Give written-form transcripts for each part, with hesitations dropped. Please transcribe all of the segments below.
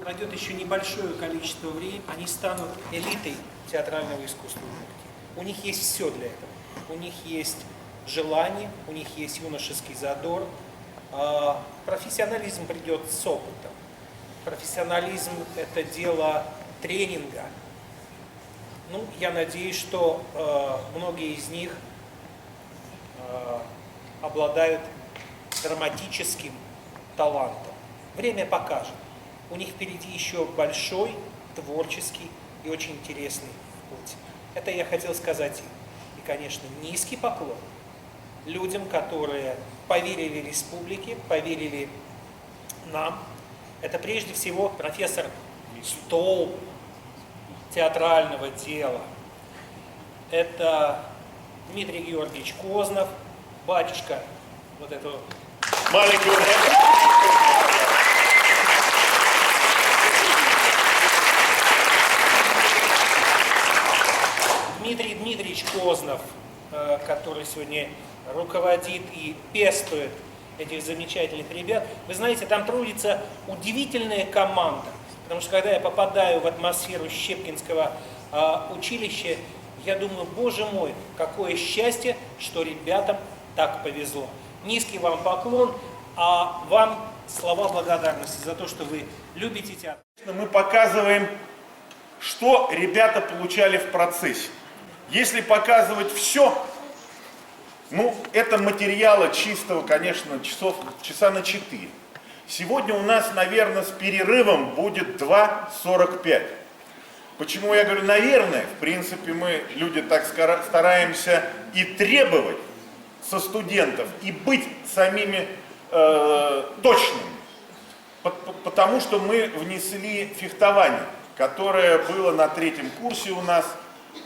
пройдет еще небольшое количество времени, они станут элитой театрального искусства. У них есть все для этого. У них есть желание, у них есть юношеский задор. Профессионализм придет с опытом. Профессионализм – это дело тренинга. Ну, я надеюсь, что многие из них обладают драматическим талантом. Время покажет. У них впереди еще большой, творческий и очень интересный путь. Это я хотел сказать им. И, конечно, низкий поклон людям, которые поверили республике, поверили нам. Это прежде всего профессор Столб театрального дела. Это Дмитрий Георгиевич Кознов, батюшка вот этого маленького. Дмитрий Дмитриевич Кознов, который сегодня руководит и пестует этих замечательных ребят. Вы знаете, там трудится удивительная команда. Потому что когда я попадаю в атмосферу Щепкинского училища, я думаю, боже мой, какое счастье, что ребятам так повезло. Низкий вам поклон, а вам слова благодарности за то, что вы любите театр. Мы показываем, что ребята получали в процессе. Если показывать все, ну, это материала чистого, конечно, часа на 4. Сегодня у нас, наверное, с перерывом будет 2:45. Почему я говорю «наверное»? В принципе, мы, люди, так стараемся и требовать со студентов, и быть самими точными. Потому что мы внесли фехтование, которое было на 3-м курсе у нас,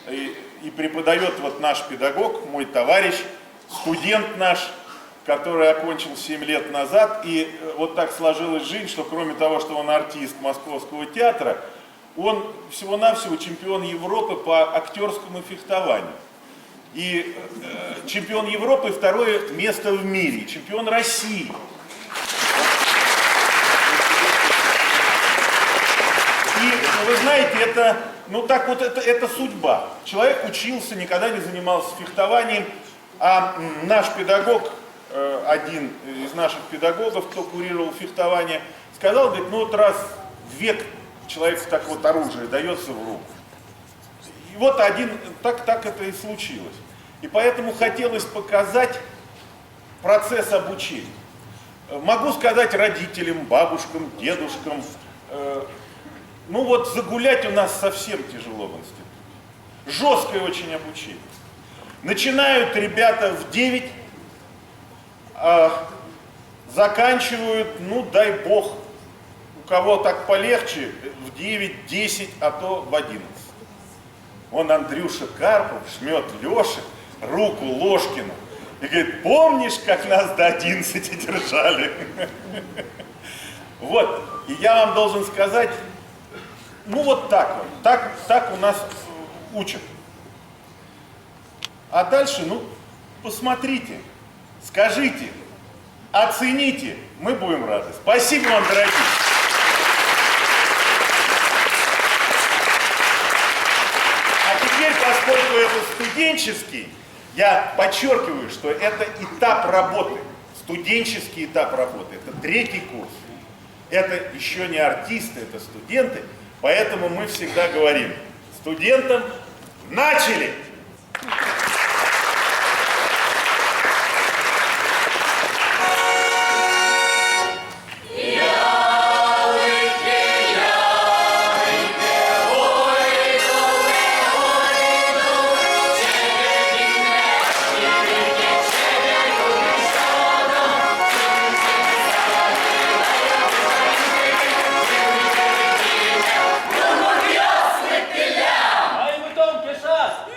и преподает вот наш педагог, мой товарищ, студент наш, который окончил 7 лет назад. И вот так сложилась жизнь, что кроме того, что он артист Московского театра, он всего-навсего чемпион Европы по актерскому фехтованию. И чемпион Европы, 2-е место в мире, чемпион России. И вы знаете, это, ну так вот, это судьба. Человек учился, никогда не занимался фехтованием, а наш педагог, один из наших педагогов, кто курировал фехтование, сказал, говорит, ну вот раз в век человеку так вот оружие дается в руку. И вот так это и случилось. И поэтому хотелось показать процесс обучения. Могу сказать родителям, бабушкам, дедушкам, ну вот загулять у нас совсем тяжело в институте. Жесткое очень обучение. Начинают ребята в 9, заканчивают, ну дай бог, у кого так полегче, в 9, 10, а то в 11. Он Андрюша Карпов жмет Леше руку Ложкину и говорит, помнишь, как нас до 11 держали? Вот, и я вам должен сказать, ну вот так вот, так у нас учат. А дальше, ну, посмотрите, скажите, оцените, мы будем рады. Спасибо вам, дорогие. А теперь, поскольку это студенческий, я подчеркиваю, что это этап работы, студенческий этап работы, это 3-й курс. Это еще не артисты, это студенты, поэтому мы всегда говорим студентам начали! Ай, ви тонкий шас! Ну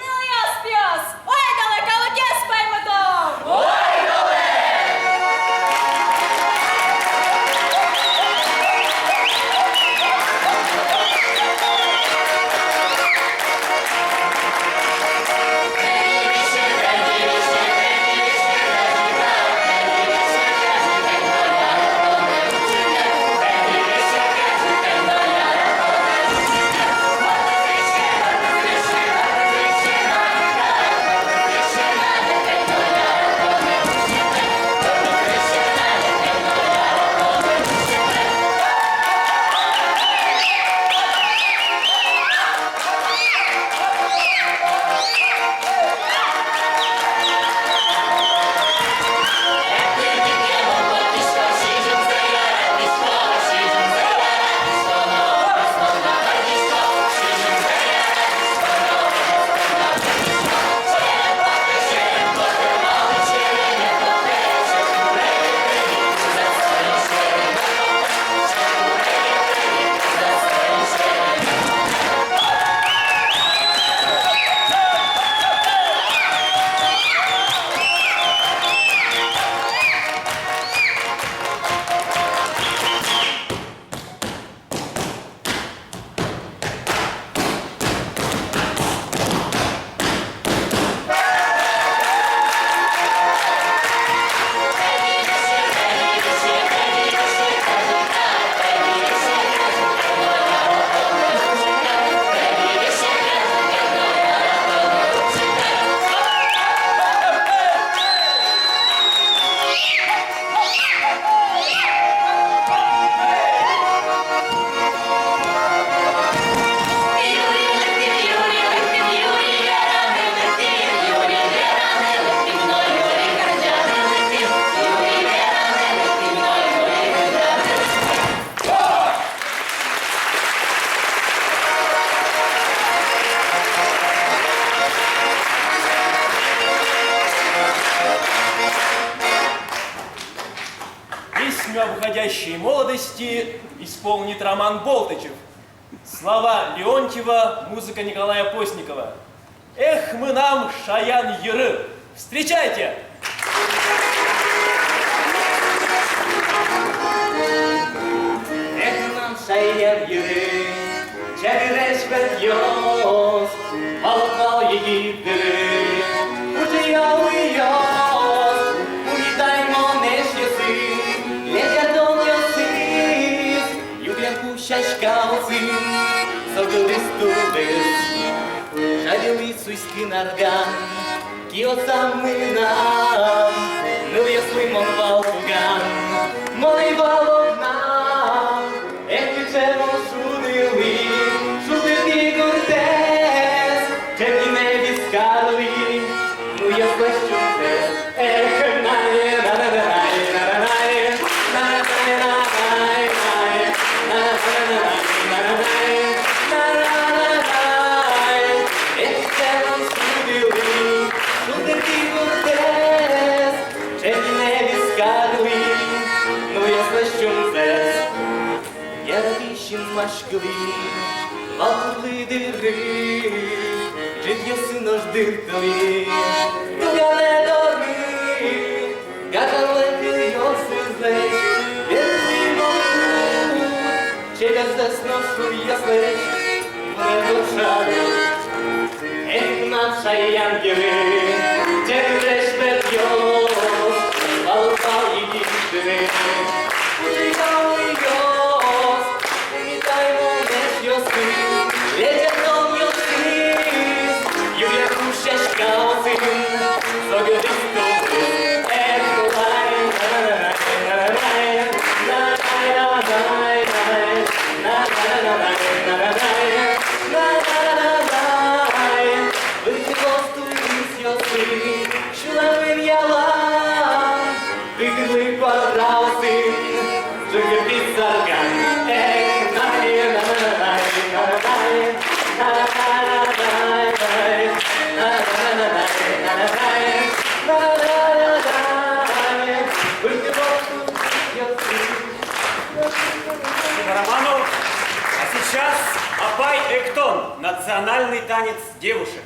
уходящей молодости исполнит Роман Болтычев. Слова Леонтьева, музыка Николая Постникова. Эх, мы нам шаян еры. Встречайте! Эх, нам шаян еры, çevirеш ve yoz, balıkal yiğitleri, uçuyoruz, uydaymo neşesi, lecerdon yosiz, yubienku şaşkalsın, soglistubes, žadili suiski nargan, kiosamınam, nılıyaslı monvaltugan, moni valognan, eküçemo şudili, şudili gurtes, çekime viskarli, nılıyaslı şudtes, ekünaye, nananay, nananay, nananay, nananay, nananay, nananay, nananay, eküçemo şudili, şudili gurtes, çekime viskarli, nılıyaslı şudtes, Yarabişin maşkılı, vallıdırı, Житьєси нож дихтові, Тугане дорми, Гадалеки йоси злеч, Вірці мову, Через десношу яслеч, Мене душаю, Ех, наша янгели, Через шпетьос, Валупал і діштини, Уйдали йос, Умітаймо неш йоси, Ветерном йосис, Юля кушешка осин, Согодистовки, Ехолай, на-на-на-на-на-на-на, на-на-на-на-на-на, на-на-на-на-на-на-на, на-на-на-на-на, Вихилостуйсь йоси, Шулавин ялам, Вигли квадрауси, Жуги піцарган, Ех, на-на-на-на-на-на, Романов, а сейчас Абай Эктон, национальный танец девушек.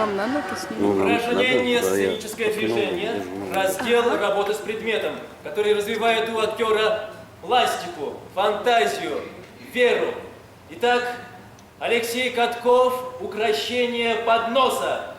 Вам надо это снимать? Упражнение «Сценическое движение», раздел «Работа с предметом», который развивает у актера пластику, фантазию, веру. Итак, Алексей Катков, «Укрощение подноса».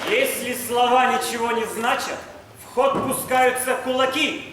Если слова ничего не значат, в ход пускаются кулаки.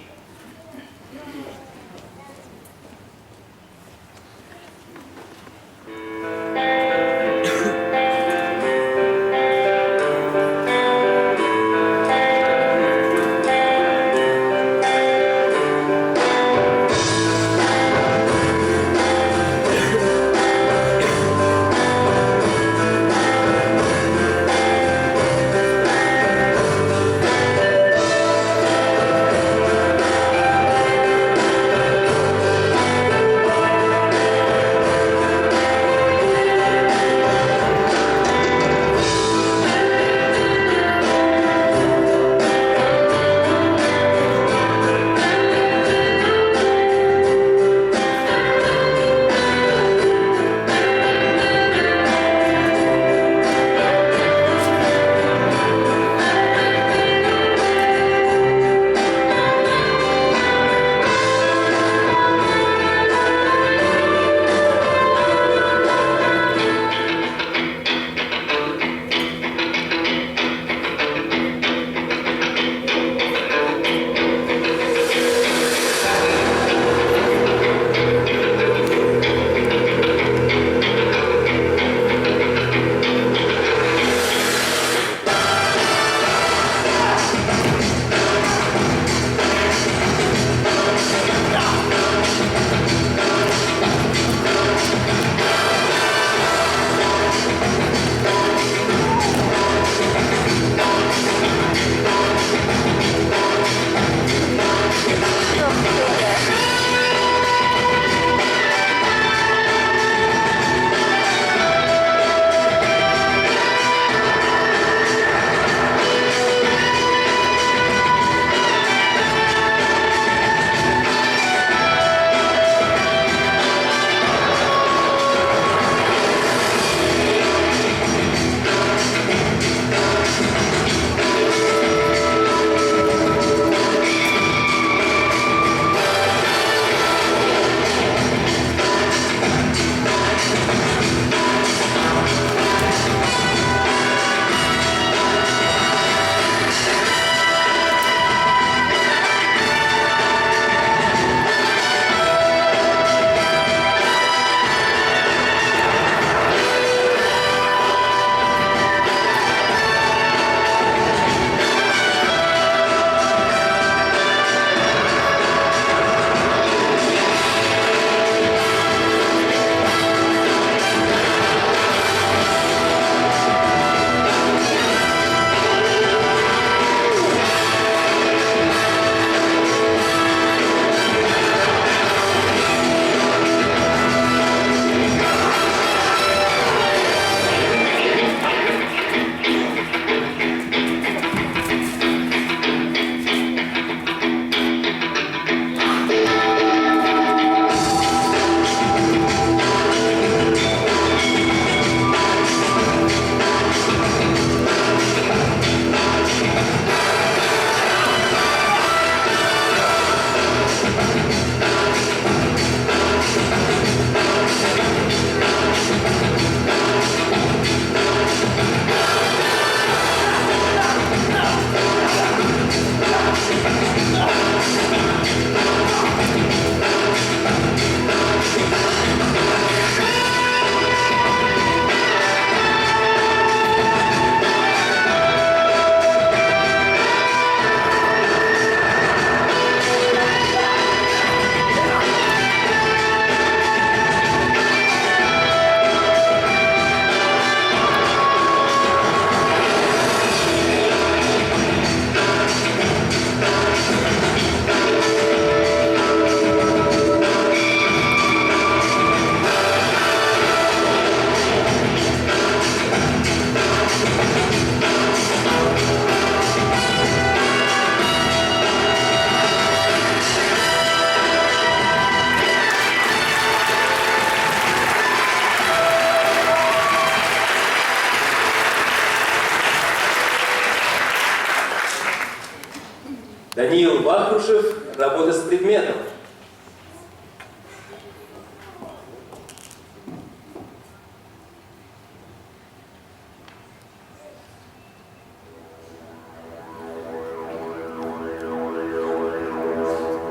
Пастушев, работа с предметом.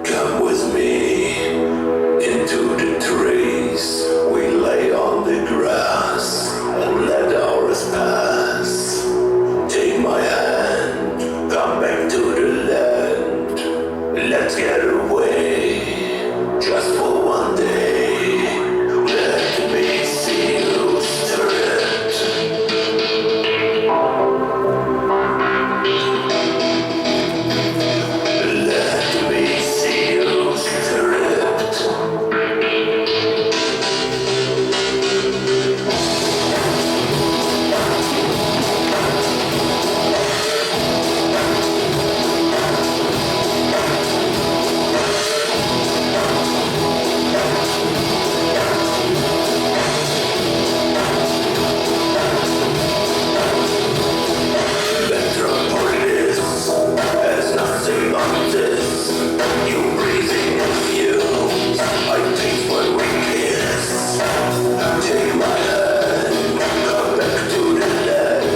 Come with me into the trees. We lay on the grass and let hours pass. Take my hand, come back to the land. Let's get away just for one day. Let me see you straight. Let me see you straight. Metropolis has nothing on this. You breathing fumes. I taste what we kiss. Take my hand, come back to the land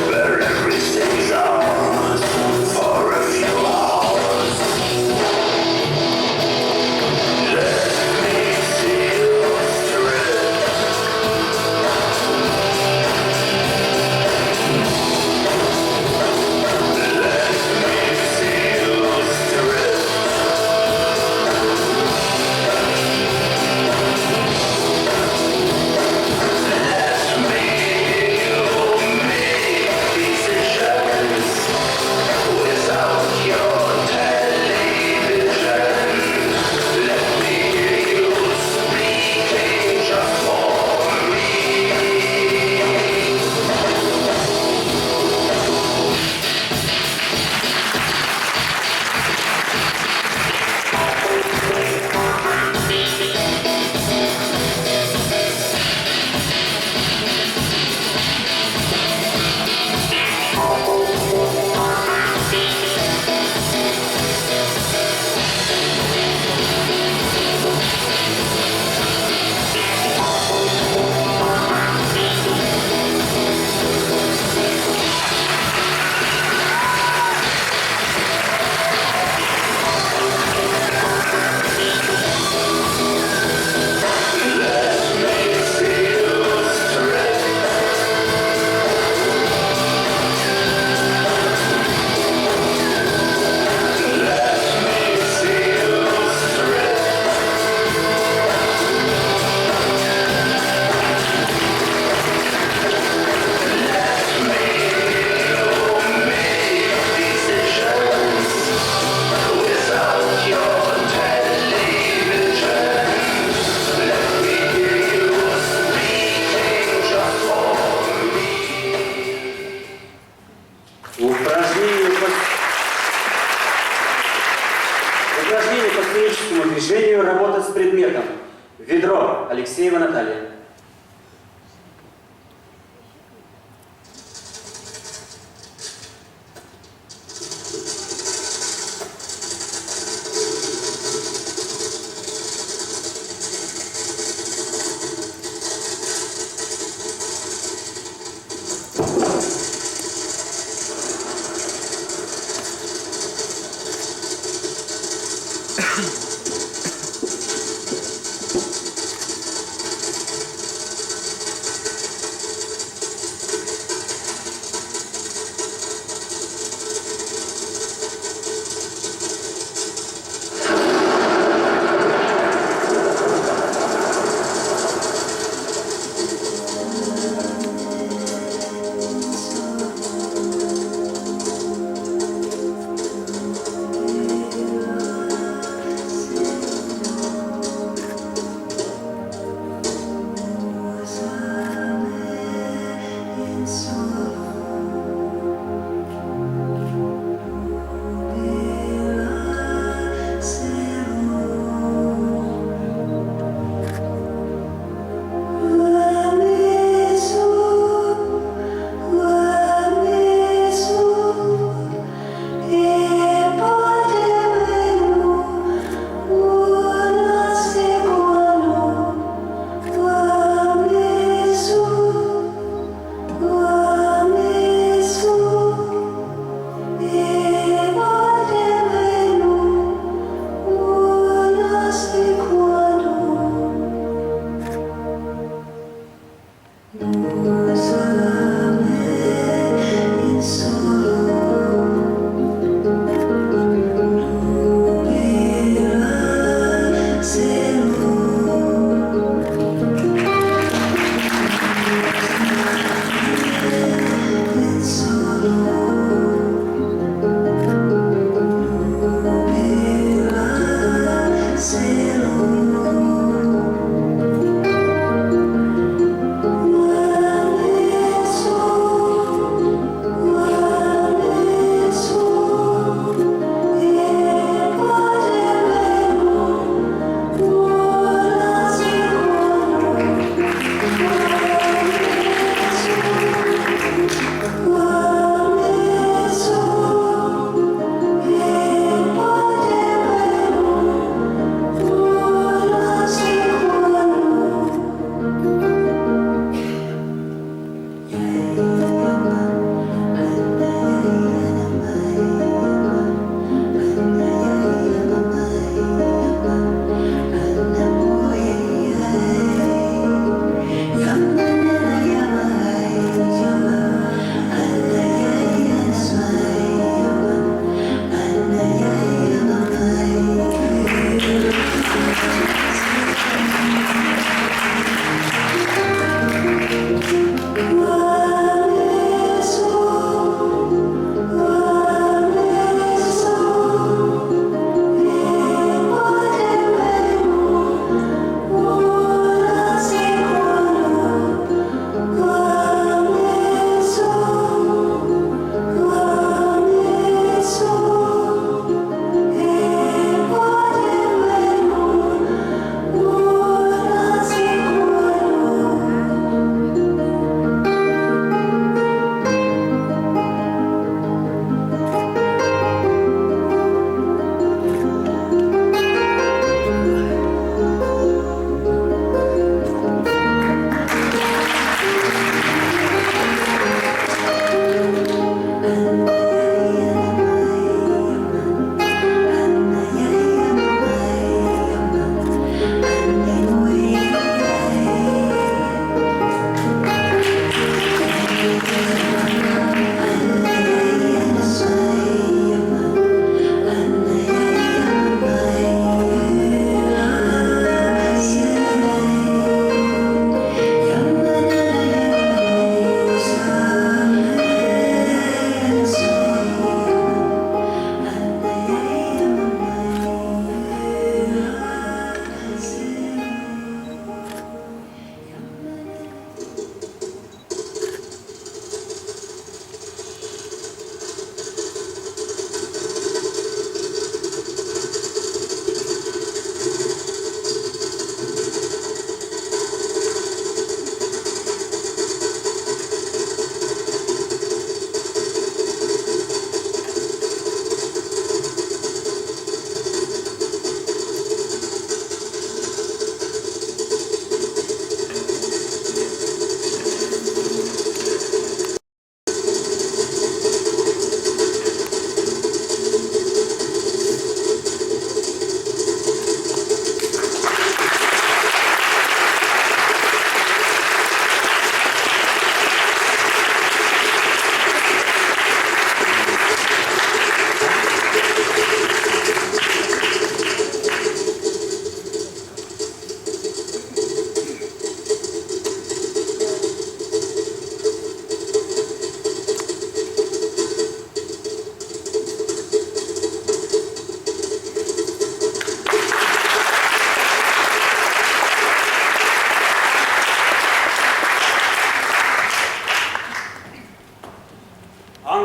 where everything's ours for a few hours. Let me see you straight. Упражнение по сценическому движению, работа с предметом. Ведро. Алексеева Наталья.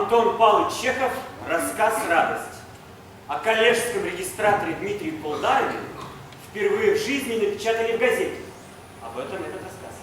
Антон Павлович Чехов, рассказ «Радость». О коллежском регистраторе Дмитрии Колдарове впервые в жизни напечатали в газете. Об этом этот рассказ.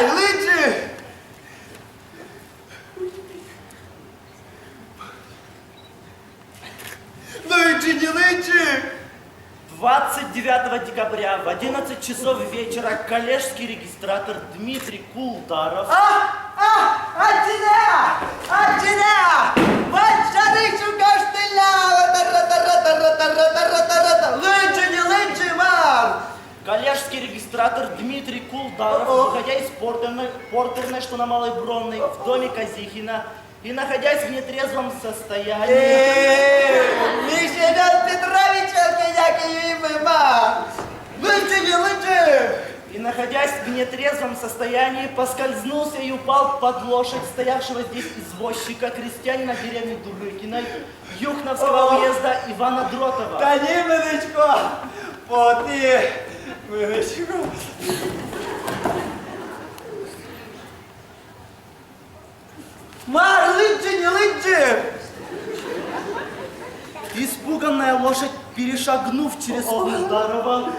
Лычи! 29 декабря в 11 часов вечера коллежский регистратор Дмитрий Кулдаров... Коллежский регистратор Дмитрий Кулдаров, выходя из портерной, что на Малой Бронной, в доме Казихина, и находясь в нетрезвом состоянии... И находясь в нетрезвом состоянии, поскользнулся и упал под лошадь стоявшего здесь извозчика, крестьянина деревни Дубыкиной, Юхновского уезда Ивана Дротова. Та ні, Миничко, поти, Миничко. Мар, лыджи, не лыджи! Испуганная лошадь, перешагнув через Кулдарова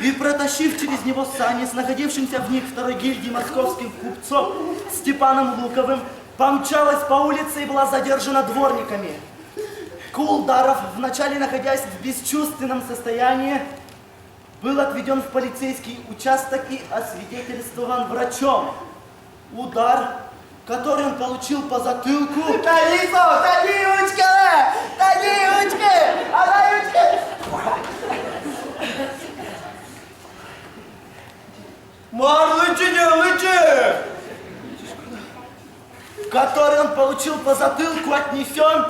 и протащив через него сани с находившимся в них второй гильдии московским купцом Степаном Луковым, помчалась по улице и была задержана дворниками. Кулдаров, вначале находясь в бесчувственном состоянии, был отведен в полицейский участок и освидетельствован врачом. Удар, который он получил по затылку... Мар, лычи, не лычи! который он получил по затылку, отнесен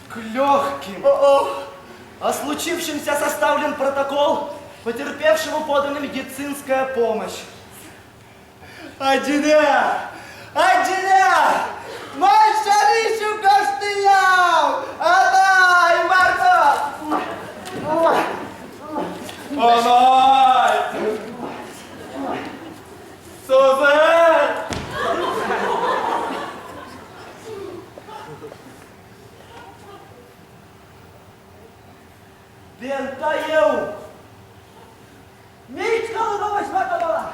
к легким. О случившемся составлен протокол, потерпевшему подана медицинская помощь. Адиля! Мальчарищу костыляв! Адай, Марко! Анай! Сузен! Бентаев! Мич Колыбова Шмакова!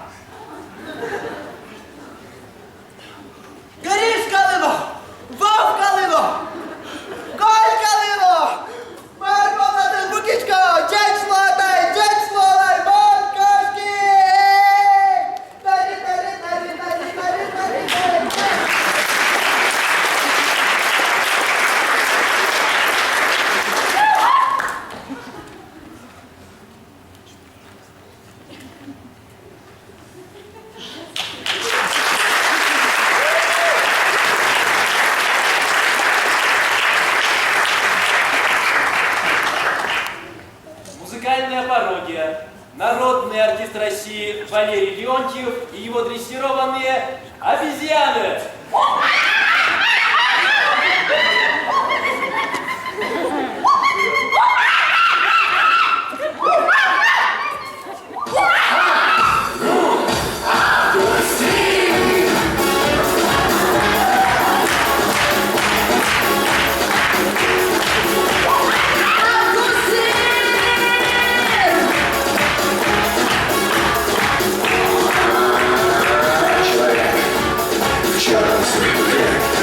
Гриш Колыбов! Вов Колыбов! Коль Колыбов! Марко Владимир Букичко! Дядь Слотай! Бонкошки! Тари! народный артист России Валерий Леонтьев и его дрессированные обезьяны.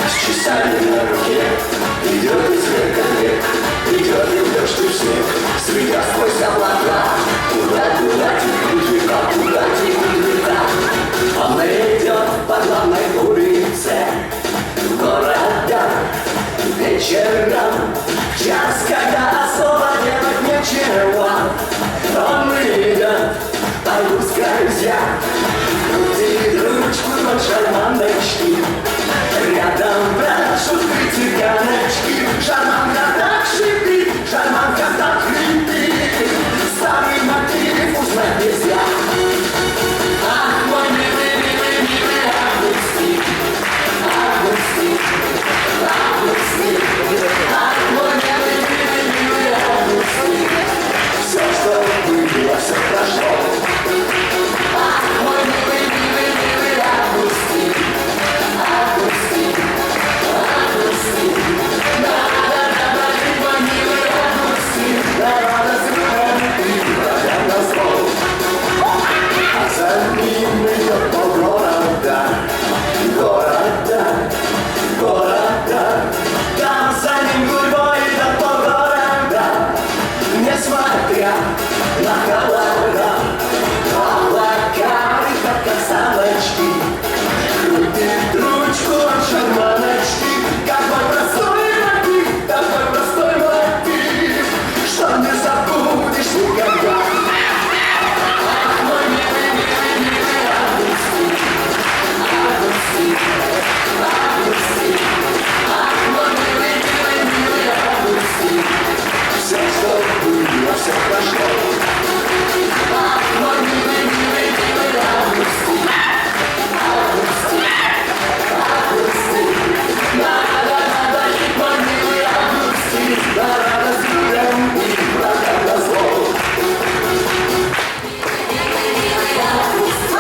С часами на руке идет из века в век, идет и в дождь и в снег, светя сквозь облака. Куда текут века, куда текут века. Он идет по главной улице города вечером, в час, когда особо делать нечего. Он идет по русской, крутит ручку на шарманочки. Рядом пляшут три цыганочки. Шарманка так шипит, шарманка так хрипит. Старый мотив узнать нельзя. Ах, мой милый, милый, милый Августин, Августин, Августин. Ах, мой милый, милый, милый Августин. Все, что было, все прошло. Ах, мой милый, милый, милый Августин, Августин, Августин. Да-да-да, мой милый Августин. Да-да-да, и врагам на зло. А за ним идет по города, города, города. Там за ним гурьбой идет по города, несмотря на холода. Облака летят, как самочки, крутит ручку от шарманочки. Какой простой мотив, такой простой мотив, что не забудешь никогда. Ах, мой милый, милый, милый Августин, Августин, Августин. Ах, мой милый, милый, милый Августин. Все, что было, все прошло. Ах, мой милый, милый, милый Августин, Августин, Августин. Надо, мой милый Августин. Надо с людям и врагам на зло.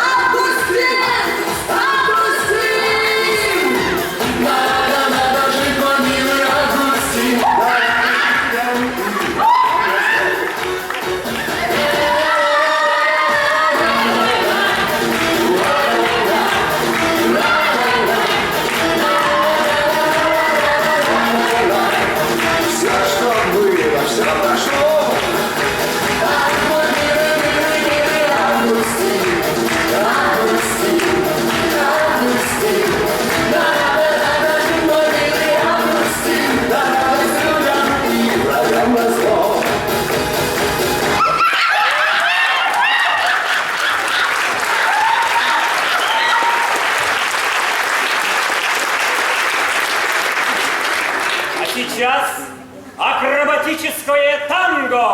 Августин, Августин. Надо жить, мой милый Августин. Все, что было, все прошло. Ах, мой милый, милый, милый Августин, Августин, Августин. Да-да-да, мой милый Августин. Да-да, с людям и врагам на зло. А сейчас акробатическое танго.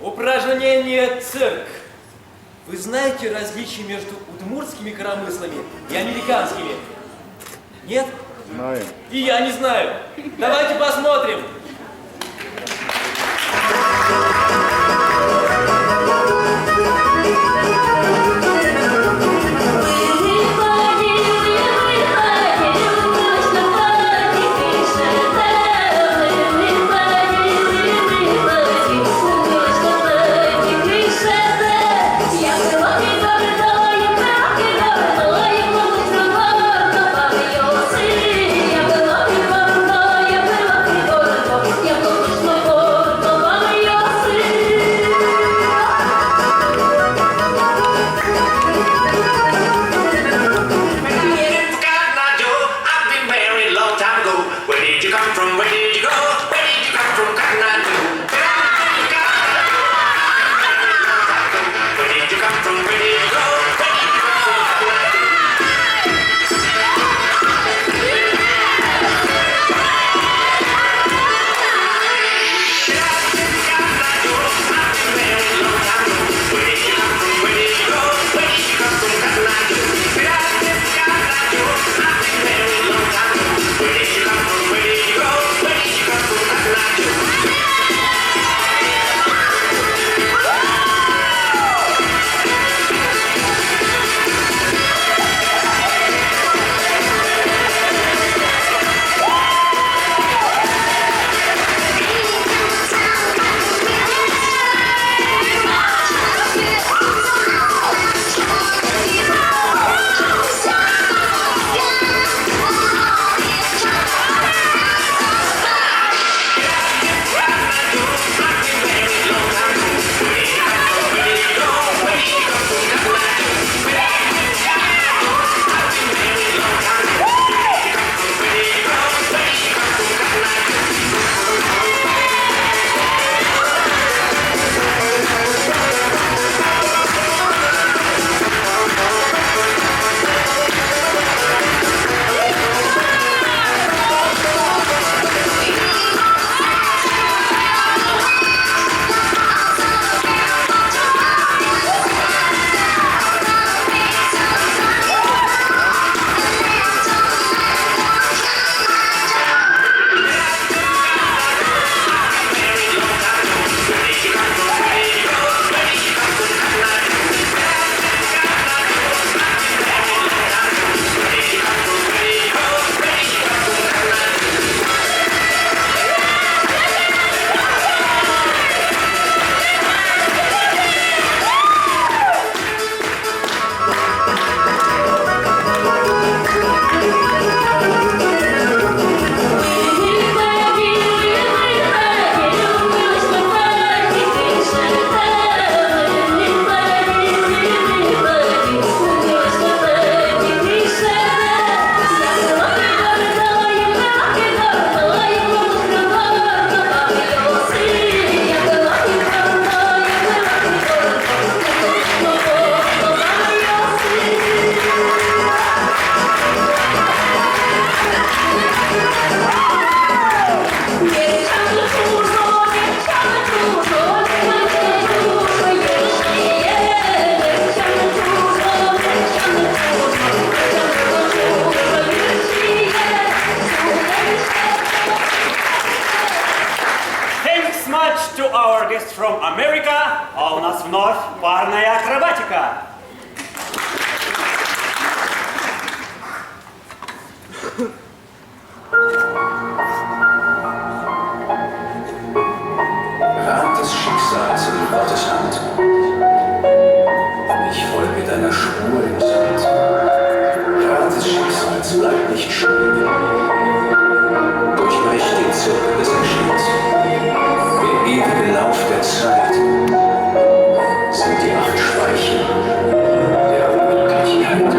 Упражнение цирк. Вы знаете различия между удмуртскими коромыслами и американскими? Нет? Знаем. И я не знаю. Давайте посмотрим. Я была Парная акробатика. Rad des Schicksals in Gottes Hand. Ich folge deiner Spur im Sand. Rad des Schicksals bleibt nicht stehen. Durchbrich den Zirkel des Geschehens. Der ewige Lauf der Zeit sind die 8 Speichen der Unmöglichkeit.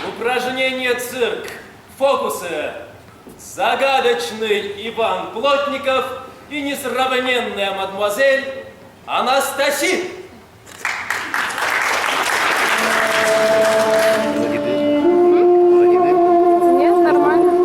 Упражнение цирк, фокусы. Загадочный Иван Плотников и несравненная мадемуазель Анастасия. Нет, нормально.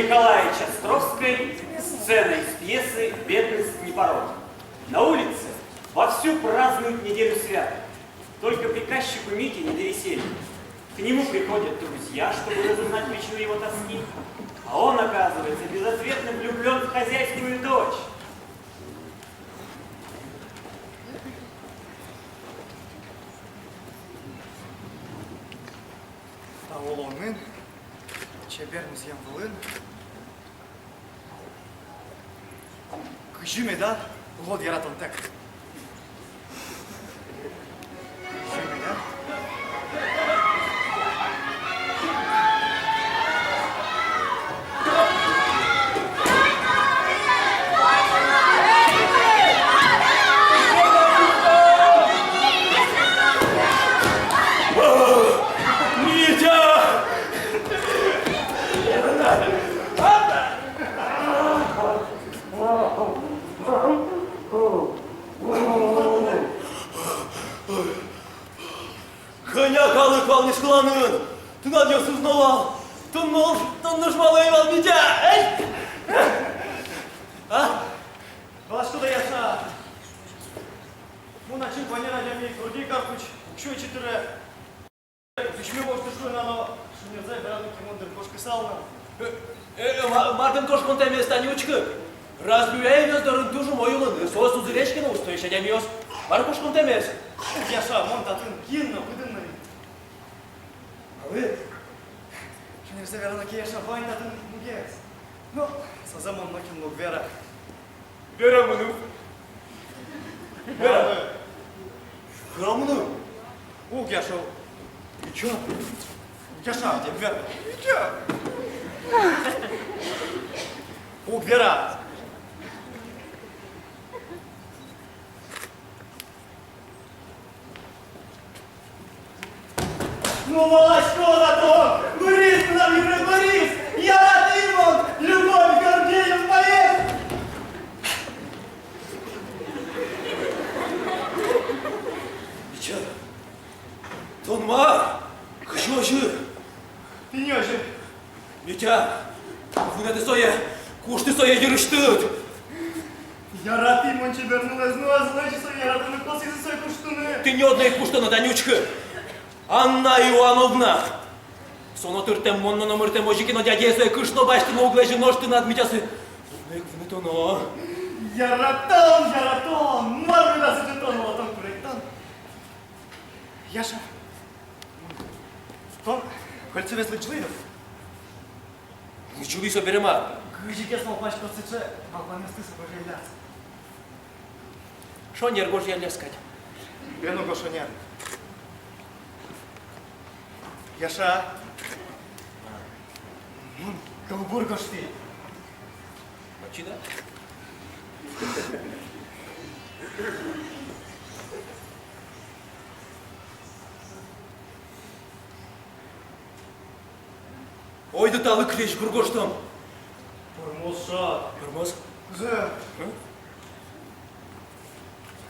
Николаевич Островской, сцена из пьесы «Бедность не порог». На улице вовсю празднуют неделю святок. Только приказчику Мите не до веселья. К нему приходят друзья, чтобы разузнать причину его тоски, а он, оказывается, безответно влюблен в хозяйскую дочь. Таволонын, чеберміз ямдылын. Күжіме да, ғод яратын тәк. Күжіме да. Хanyakalı kalmış kılanın. Tına diyorsunuz Noval. Tunuşmalı eyval bice. Ha? Başka da yaşa. Муна чин планира жами груди карпуч, кшо читре. Düşme boştu şu nano. Şimdi zay beraber kimonder koşku salna. Мартин кошкон теме станючка. Разбюеем дорын тужу моюлын. Сос узыречкина устояща демиос. Бар кошкон темес. Yaşa, мон татын кинно выдынный. А вы? Şimdi bize verana ki yaşa, vay tатын мугес. Ну, со zaman makин log vera. Vera mınu? Vera. Vera mınu? Уг yaşa. И чё? Yaşa, тебе вера. И чё? Уг вера. Ну, молочко на то! Борис, нам не Борис! Я Ратимон! Любовь, Гордеев, поэт! Бича. Тонма. Кшоши. Пенёжи! Митя. Вынады соя. Кушты соя yürüştüt. Я Ратимон чебернулась, ну а значит, что я Ратимон косы за свой куштуны! Ты не одна куштана, Данючка. Анна Ивановна. Соно тыртем монно номыртем ожикино дядесэ кышно баштыны углежи ножты над митясы. Однек внытоно. Яратон! Марвы нас это тон, латон куректон. Яша. Тон, кольцо веслый члыдов. Ничего соберема. Гыжик я смол пачку цече, балконесты собожеляц. Шо нергош я лескать? Бену гошонян. Яша. Калбур гошти. Мачида? Ой, да талы клещ бургоштом. Пурмоша. Бурмоз? Зе.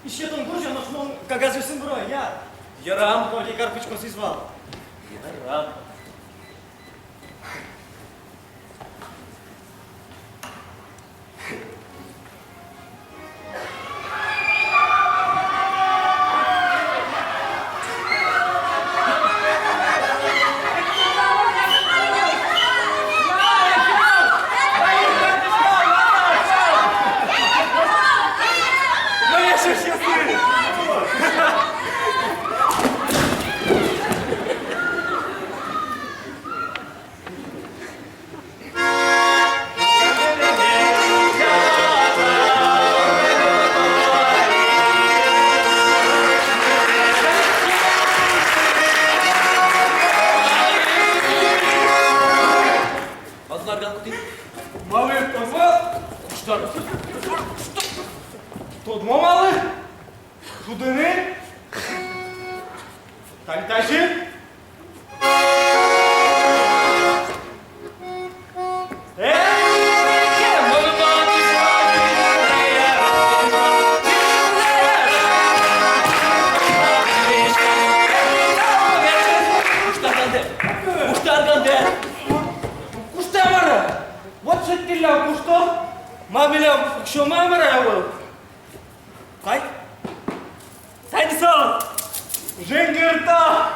Еще там гожа, но шмон, как газы сын бро, я. Ярам. Коли карпычку созвал. Ярам. Тодмо малы? Жудыны? Тантажи? Милям, что? Мамилям, что мама ревел? Кай? Тайнсон! Жингерта!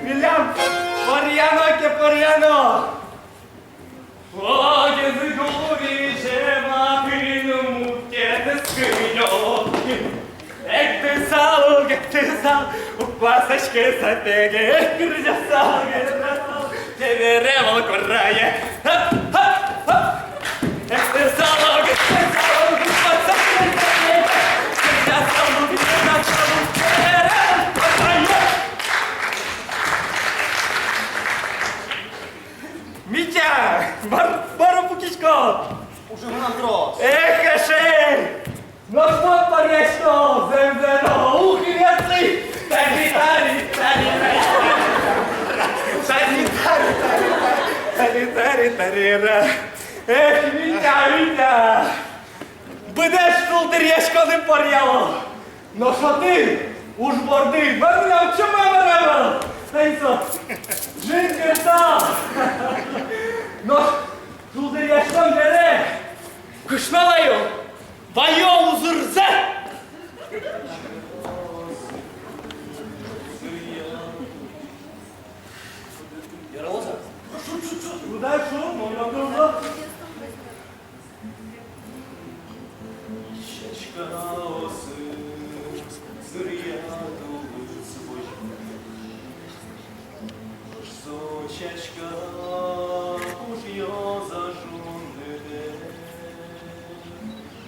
Милям, порьяно ке порьяно! О, гезыгуви, жема, пину, муке, скынё! Эх ты сал, у пасочки сапеги, эх, грязал, тебе ревел курае. Эх ты сал, у пасочки сапеги, грязал, тебе ревел курае. Митя, бару пукичко. Уже нам трос. Эх, эшей! Ну что поречно, земзено, ухи ветры, санитари. Эх, Витя, будеш шулдерєшко не поряло. Ну що ти, уж борди, мене чому мене? Тенсо, жінки та. Ну, шулдерєшко мене, кушналаю. Байол узырзе! Яралоза? Куда шум? Можно было? Щечка осы, зыряду свой. Сочечка, уж я зажжённый день.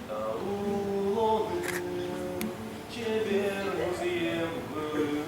А улону тебе розъем был.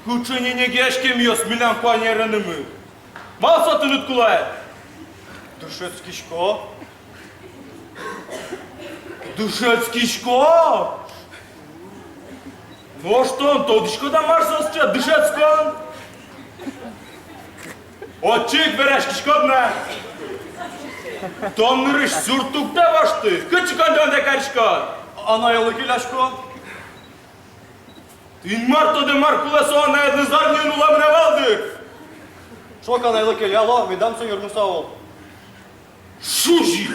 Кучені не гешкем йос, мілям панєреними. Мал сотын уткулай. Душецкишко. Душецкишко? Ну что он, тодышко да марсосча, душецкон? Отчик верешкишкодна. Томнырыш суртукта вашты, кычыкандан да карышкон. Ана елы киляшко. Тин марто де маркула соана едны зарнын уламына валдыр. Шок анайлы келяло, видам сын юрнуса ол. Шужи!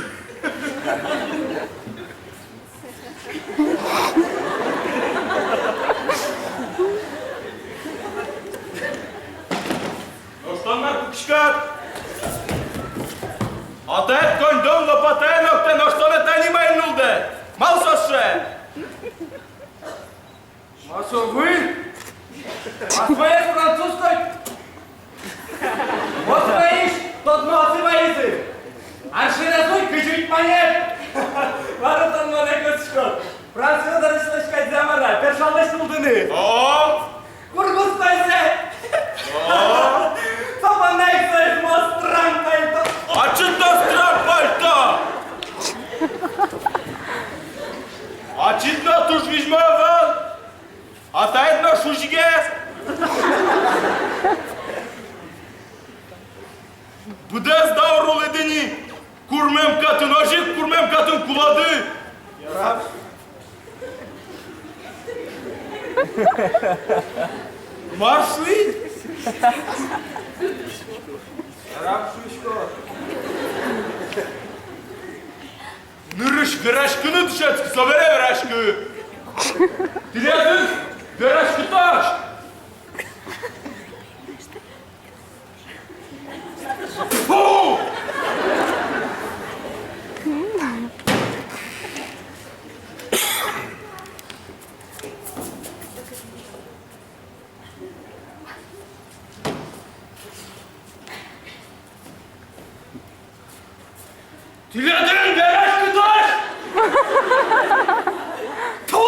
Ну что, Марку Кишкат? Отет кондон лопатенок, те но что не не майнулде? Мал соше! А что вы? А своей французской? Вот стоишь, тот носы боится. Арши разуй, кычуть монет. Варутан моне кычкот. Француз дарышлышкай замара, першалдаш булдыны. О! Кургустайся. Сапанай ксайш мост трампайто. А чита страпальта? А чита туш вижмавал? А тает на шушге? Буда сдаурул едини. Курмем катын ажик, курмем катын кулады. Маршуй? Нырыш гарашкыны düşet, собере гарашкы. Тилядын гарашкы таш. Фу! Тилядын гарашкы таш. Фу!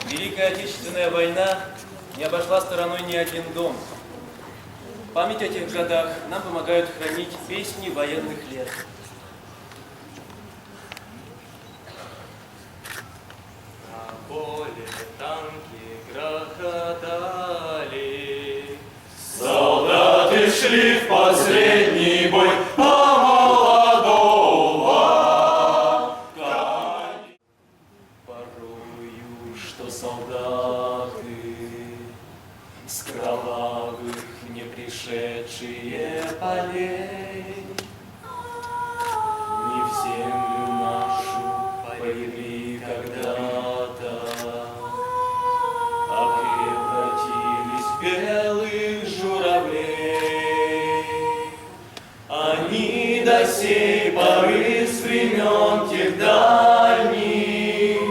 Великая Отечественная война не обошла стороной ни один дом. Память о тех годах нам помогают хранить песни военных лет. На поле танки грохотали, солдаты шли в последний бой, а молодого порою, что солдаты с кровавых не пришедшие полей не в землю нашу полегли когда-то, а превратились в белых журавлей. Они до сей поры с времен тех дальних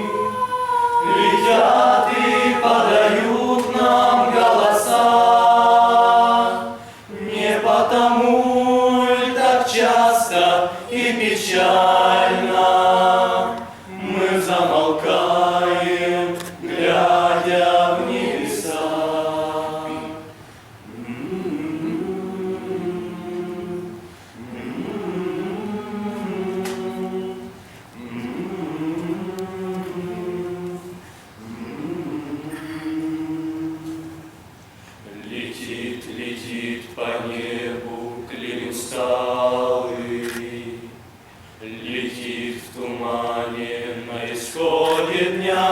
летят и подают нам голоса. Не потому ль так часто и печально мы замолкаем, глядя в небеса. Летит, летит по небу клин усталый, летит в тумане на исходе дня.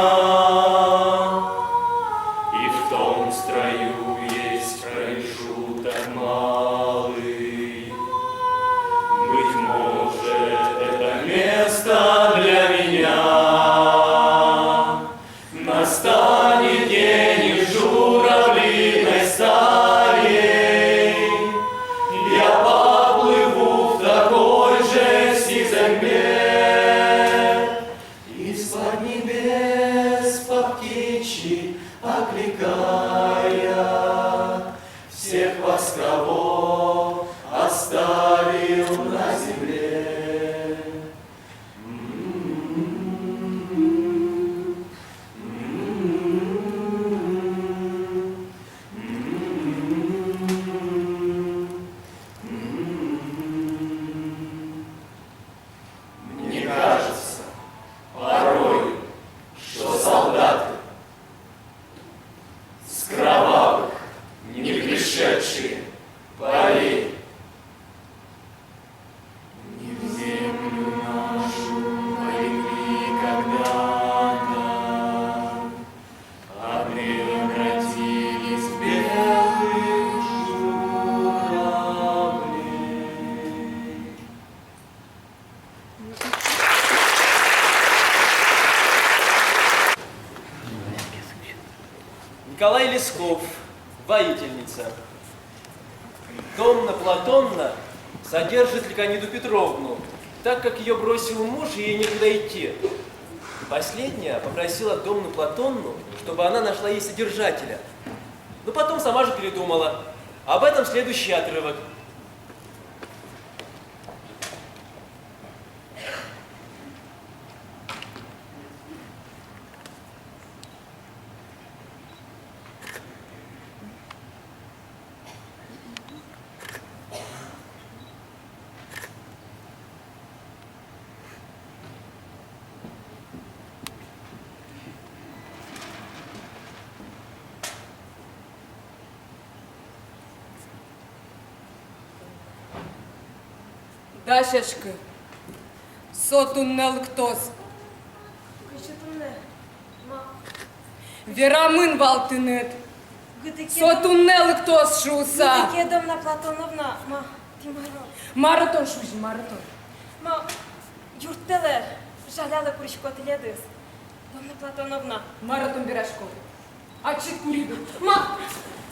И в том строю есть промежуток малый. Быть может, это место для меня. Настанет день и журавлиной стаей я поплыву в такой же сизой мгле, из-под небес по птичьи окликая всех восковых. Лесков, воительница. Домна Платонна содержит Ликониду Петровну, так как ее бросил муж и ей некуда идти. Последняя попросила Домну Платонну, чтобы она нашла ей содержателя. Но потом сама же передумала. Об этом следующий отрывок. Дашешки, сотуннел ктос. Верамын балтынет. Сотуннел ктос шуса. Гыдыке Домна Платоновна, ма, тимаро. Маратон шузи, маратон. Ма, юрттеле, жалялы куришко тіледіз. Домна Платоновна. Маратон Берашков. А чит куриду. Ма,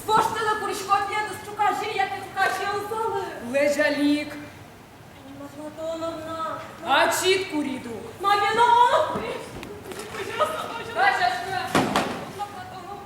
поштеле куришко тіледіз, чукажи, як і чукажи узали. Лежалик. Домна Платоновна. А чит куриду. Ма, вино! Дашешка. Домна Платоновна.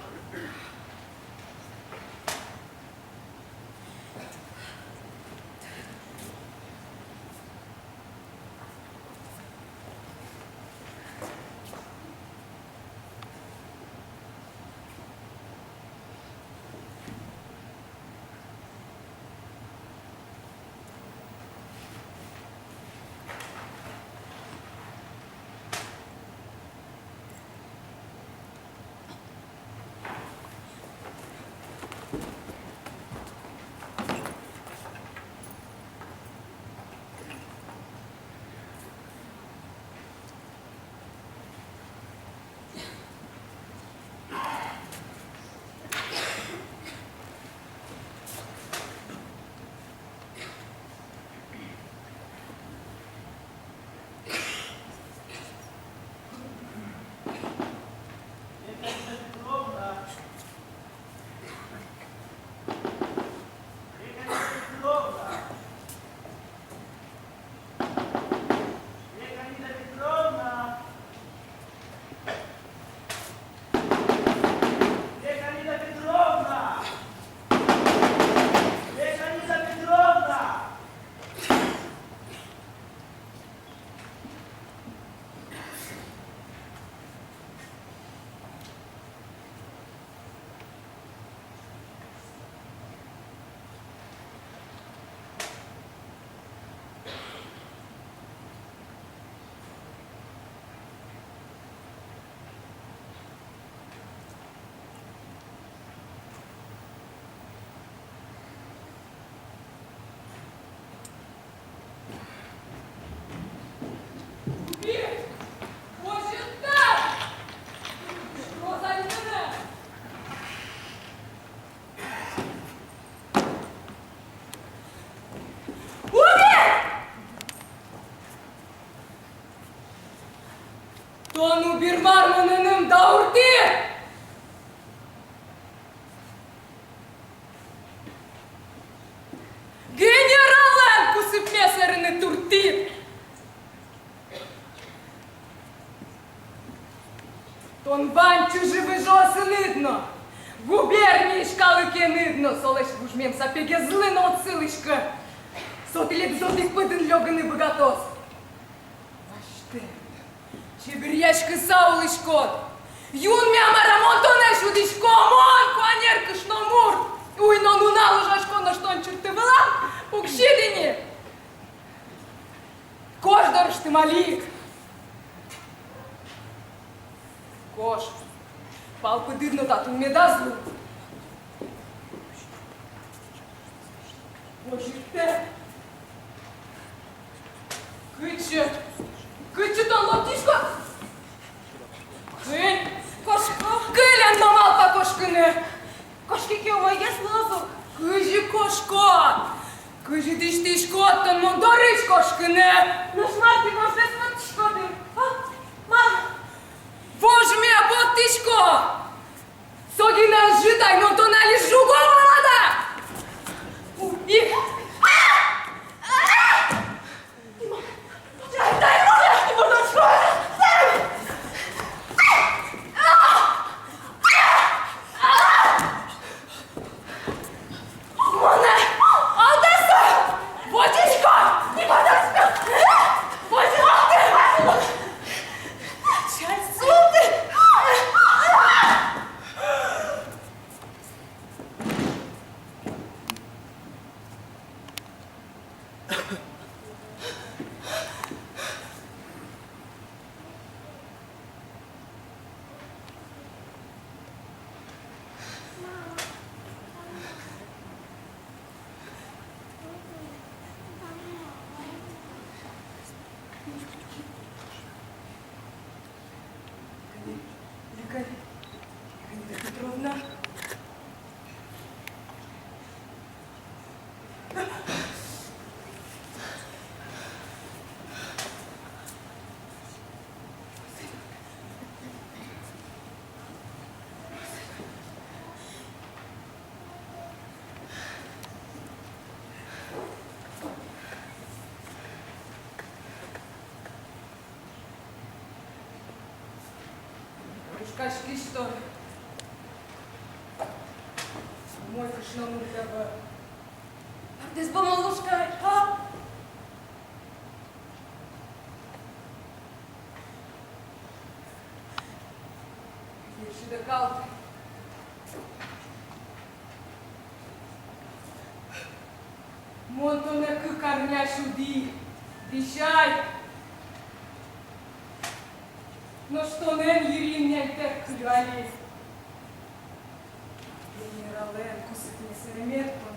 Тону бирмарманының даурти! Генерален кусып месеріні туртит! Тон банчу живи жоси нидно! Губернії шкалики нидно! Солеш вужмем сапеге злино от силишка! Сотилек зотих пыдын лёганый богатос! Вашты! Чебирьяшкы саулышкот! Юн мяма рамонтоне шудишко! Мон куанер кышномур! Уй, но нуна лужашко на штон чурты была! Укшидини! Кош дорож ты малик! Кош! Палпы дырно татун медазлу! Боже ты! Кычы! Кычы тон лоптишко! Кынь! Кошко! Кылян намал по кошкыны! Кошки кеуайге слозу. Кыжы кошко! Кыжы дыштишко тон мондорыш кошкыны! Нушмар ты можешь смотришко ты. Мам! Боже мой, вот тишко! ноги не ожидай, но то налишь жугом молода! И... Дай ноги, не буду школа! Моне! Алдеса! Водичка! Не подожди! Водичка! Чай, суды! Ликарь Петровна. Кашки что ли? Мой кашному тебе. Ти з помолушкою, а? Єші до калти. Монто не кикарня сюди. Віщай. Но что не Еремейте клюали. Генерален кусит не сереметкона.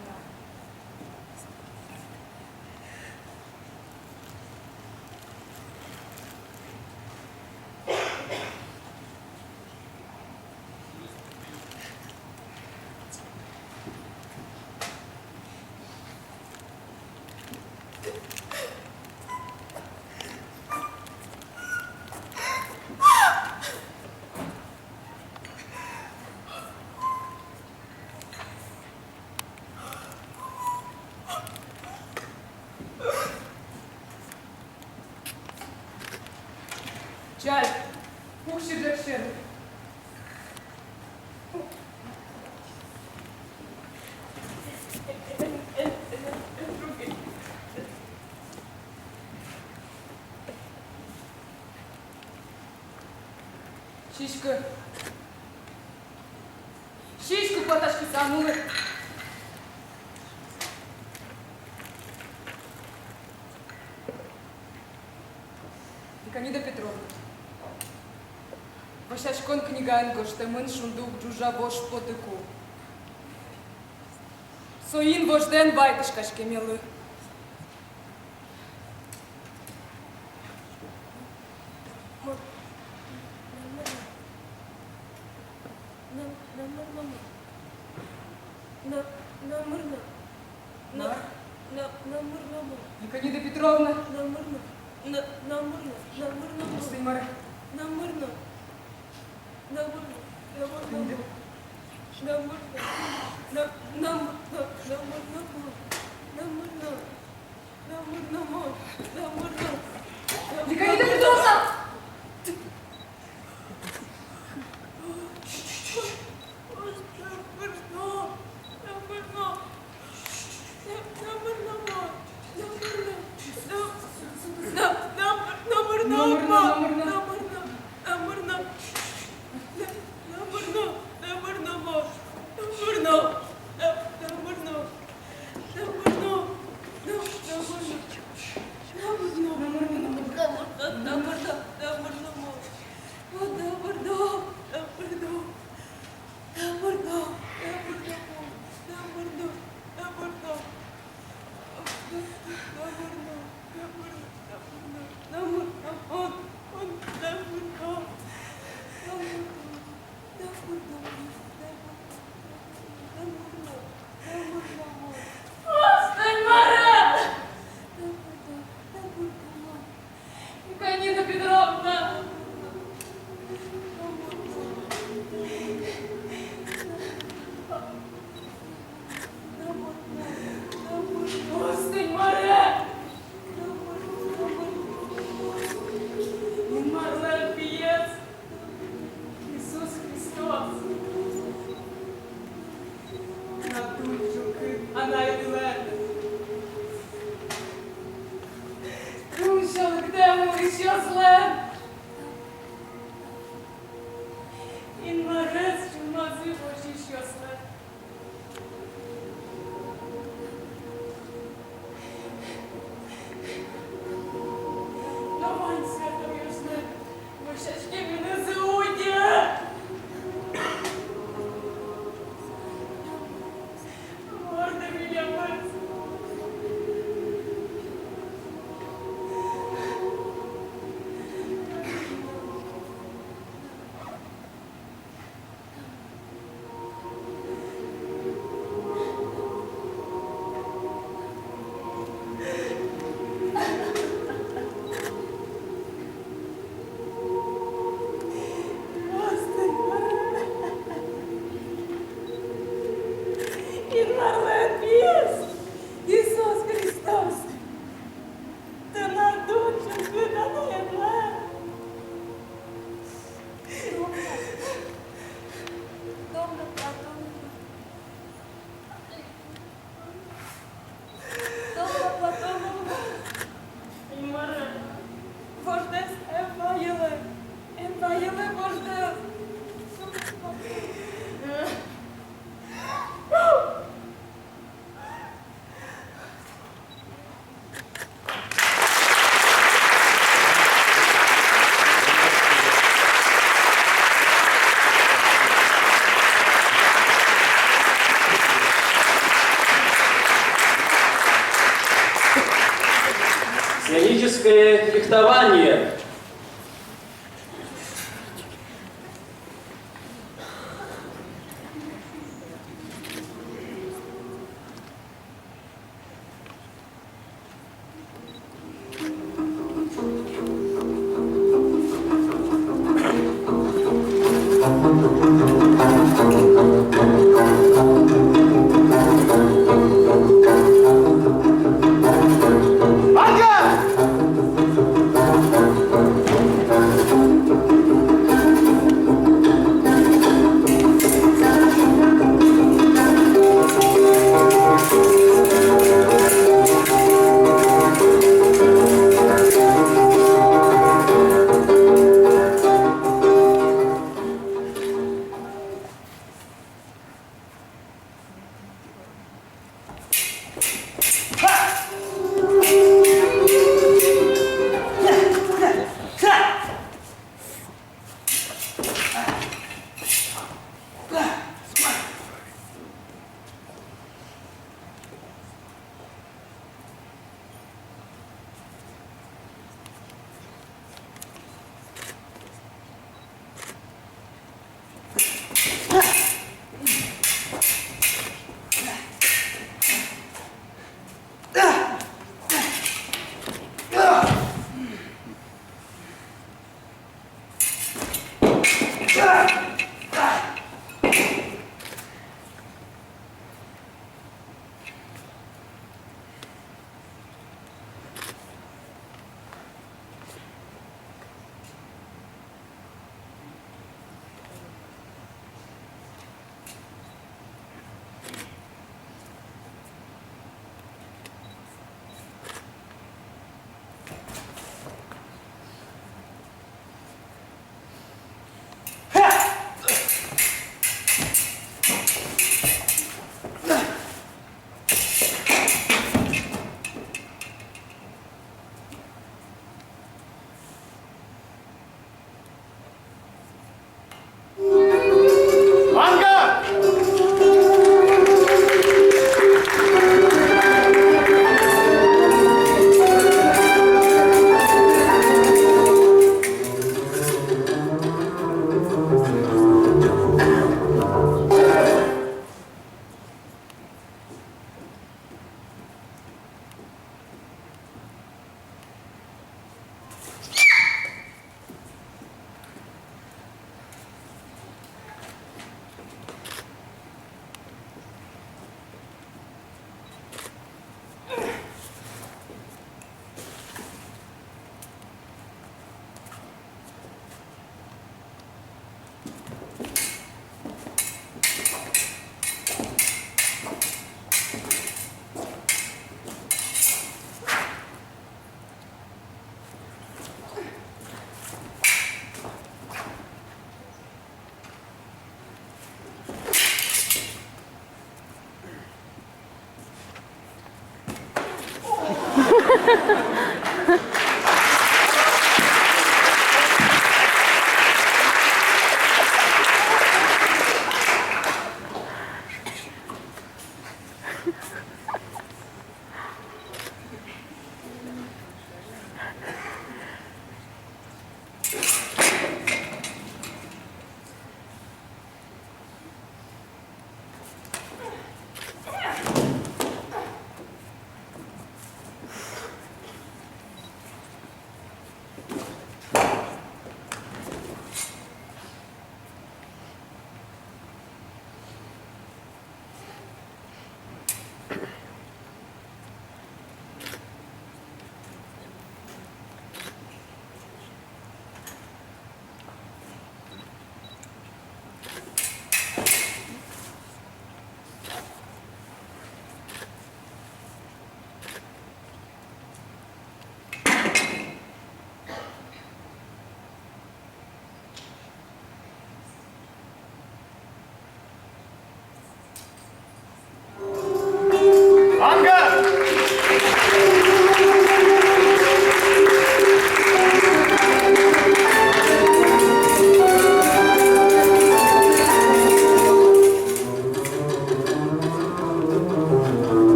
Чай, пухши джекшены. Шишка. Шишку поташки самулы. Никанида Петровна. Вашашкон книгаен гоштемын шундук джужа бош потыку. Соин вожден байтышкашке мелы. Никанида Петровна. Пустой Мара. Никанида Петровна! що зле. Інварес, що називочі, що зле. Давай, свято южне, мишачки мене зудя. Морда меня мать. Інварлен п'єс, Ісус Христос, ти надучив виданий Едлен. Домна Платонна. Домна Платонна. Інварлен, вождес Еваєле, Еваєле вождес. Сценическое фехтование. Ольга!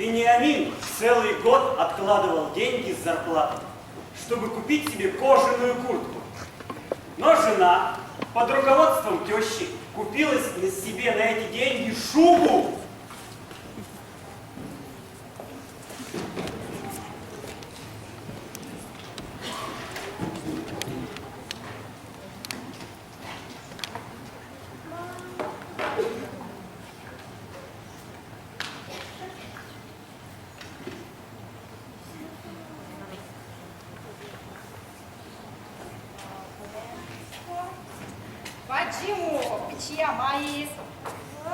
Вениамин целый год откладывал деньги с зарплаты, чтобы купить себе кожаную куртку. Но жена под руководством тещи купила себе на эти деньги шубу. Почему? Чья моя?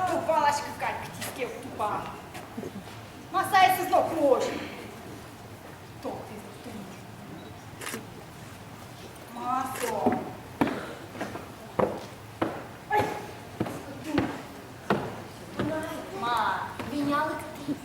Тупалочка как тиске тупа. Масай из ног кожи. Кто ты? Масо. Ма, виняла ты.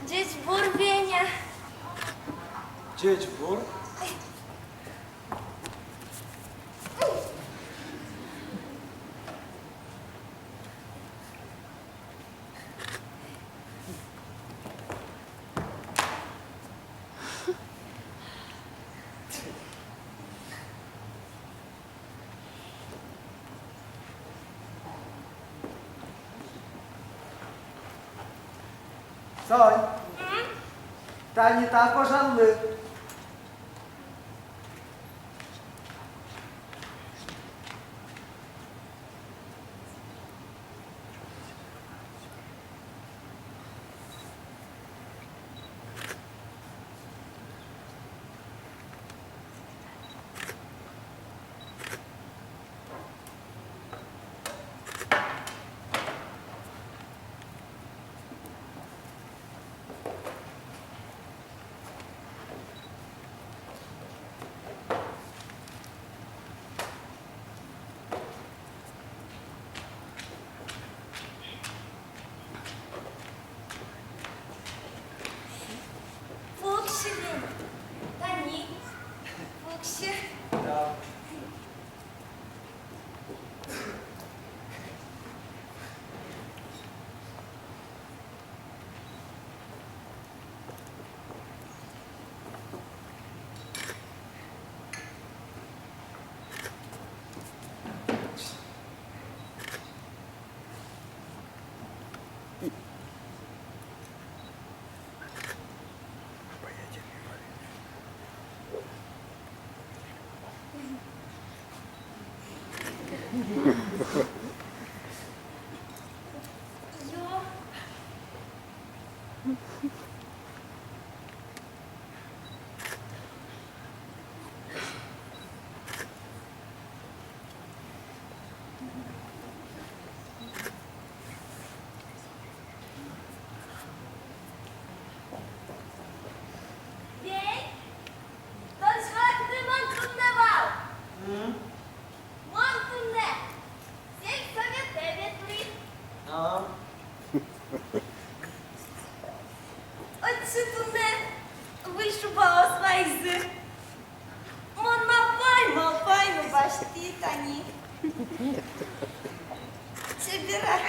Дядь Бур, Веня. Дядь Бур? Сонь, та не так пожалуй. Фукси, Веня. Тони. Фукси. Да. Йо. Вень, тот человек ты мантун давал. Мантун не. Всех совет тебе. А? Отсюда вышибала свайзы. Мон мапай, ну башти тани. Собирай.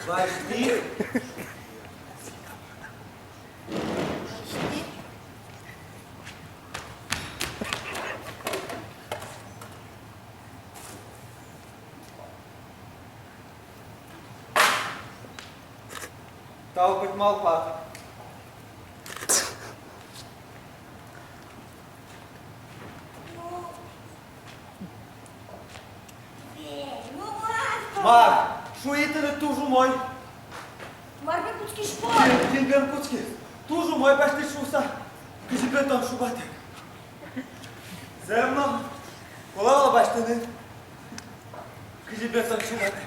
Подожди. Талпать молпа. Ну ладно. Мар, шуитele тужу мой. Марбе кучки школы. Кинген кучки. Тужу мой башти шуса. Кизибе там шубате. Земно. Колала баштины. Кизибе там шубате.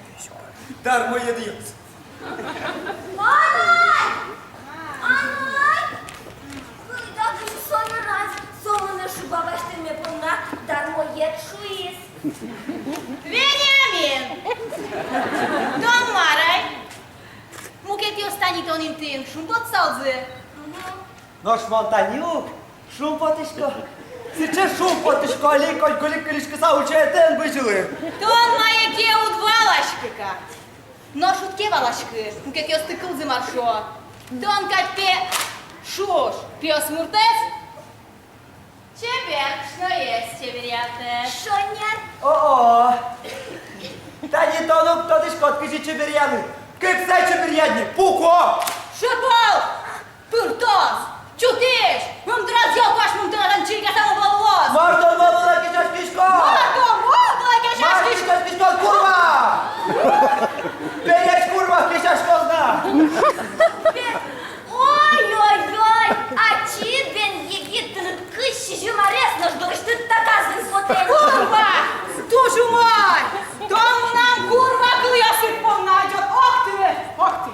Дар мой едиец. Анай! Анай! Когда бы сон раз, солоно шуба баштыме полна, дармо ед шуис. Veniamin! Domn Maraj! Muket eu stani tonin tin, шумпот салзе. Наш Монтанюк, шумпотишко. Сейчас шумпотишко, али коль-коль-колишко саучаетен бычылы. Тон мае ке удвалашкыка. Но шутке валашкы, muket eu стыкылзы маршо. Тон капе шош, пес муртес. Чебер, что есть, чеберяте? Шо нет? О-о! Та не тону, кто ты шкот, кыжи чеберьяны. Как сай чеберьяни, пуко! Шопал! Пыртос! Чутиш! Мымдраз ялпаш мымдран чирка само волос! Мартон молода кишаш кишко! Мартон молода кишаш кишко! Мартон кишко, курва! Переч курва, кишаш козна! Ой-ой-ой! А чит бен егиттен кыщи жумарес наш голышты таказын сотен! Курва! Тушу мой! Тому нам курва кылыясып помнайдет! Ох ты! Ох ты!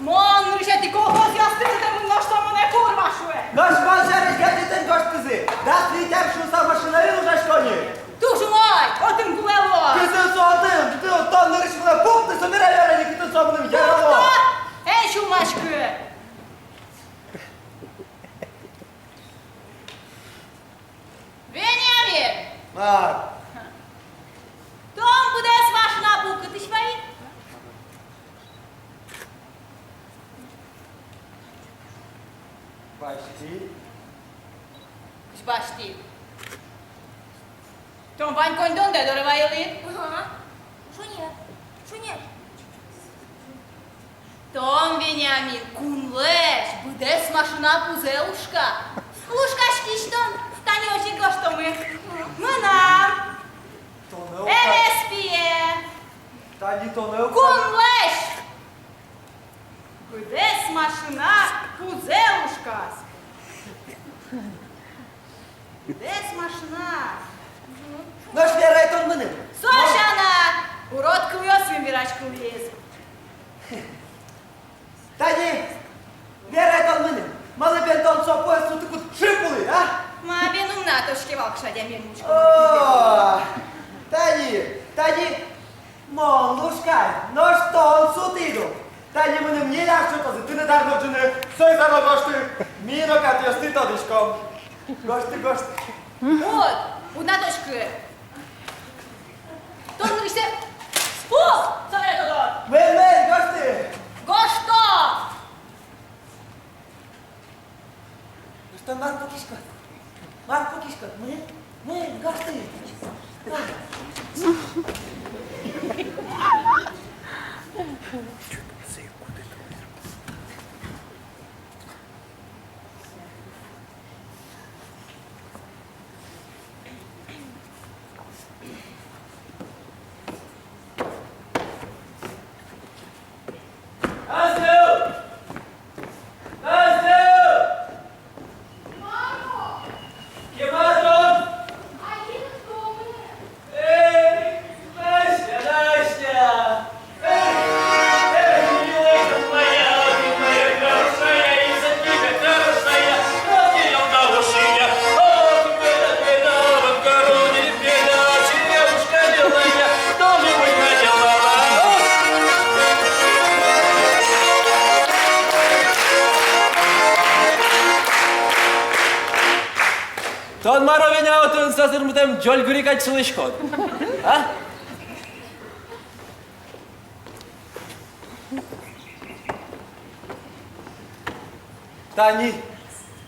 Мон решети колхоз ястырдым, но что мне курва шуе! Наш манжариш гаджетен гош кызы! Да слитям шуса машинарил уже шкони! Тушу мой! Отым кулело! Кызы соотым! Ты оттан нырышмына пупты собирай китын собным ярало! Эй, шумашкы! Вениамин! Мар! Том, куда с машина пупка, ты шваи? Почти. Почти. Том, Вань, конь донде, дорывайли? Ага. Шо нет? Шо нет? Том, Вениамин, кунлеш, будес машина пузелушка. Лушкашки, что станёчек, что мы? Мы нам. МСПе. Та не то не Кунлеш. Будес машина пузелушка. Будес машина. Наш вера он мыным. Сошана! Урод клёс выбирачку лез. Тади, вера он мыным. Малы бентон сопоя сутыкут шипулы, а? Мабин умна точки валкшадя мемучку. О, Тади, молушкай, но что он сутыду? Тади мыным не ляшчу тазы, ты недарно джины, сой зама гошты, мино кат ясты тодышком. Гошты. Вот, одна точка. Тон рысе. О, смотри туда. Мэй, гошты. Гошто! Что, Марко кишка, мы, гошты. Тон маровеня отын сазырмытым жол гүрик чылышкот. А? Тани,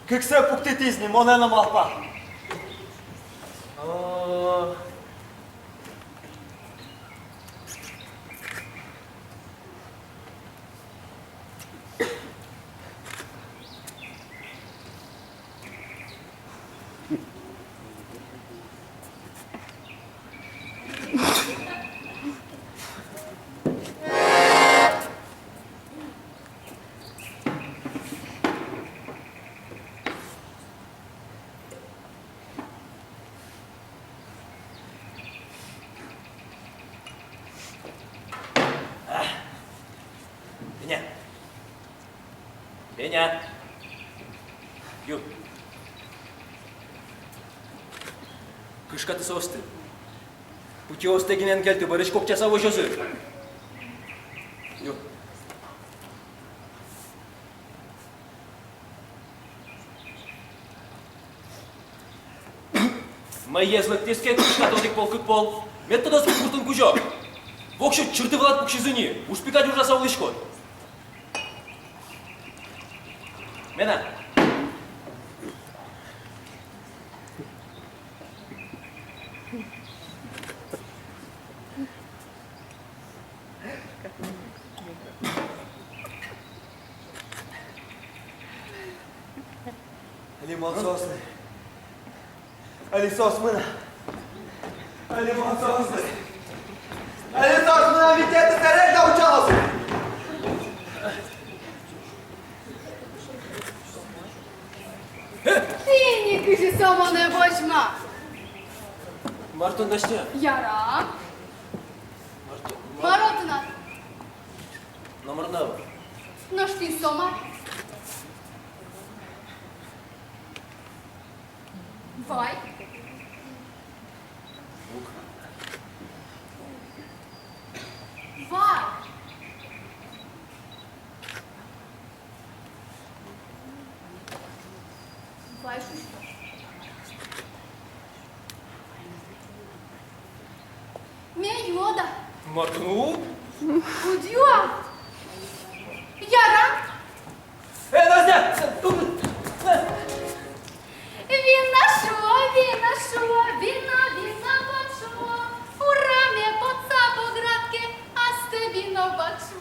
как се пуктити с ним, он е на малпа. Веня. Ю. Кышка ты состы. Путевоз тегінен келді, біріш көк жасау өшөзі. Yok. Майезлік теске күшкатодик пол күт пол. Методос күртін күжо. Вокшу чырты валат бүкшізіні. Ушпикать ужаса улышко. Мена. Лимон сосны. Али сос мына. Лимон сосны. Али сос мына ведь это корректно учался. Ти не кижи само не бочма. Мартон дашня. Яра. Маротна. Номер нава. Но ж ти сома. Vai. Vai. Vai, Xuxa. Me ajuda. Мартон. Удио. Яра. Настя! Вина шо, вина бачо. Ура, ме поца по градке, а сте вино бачо.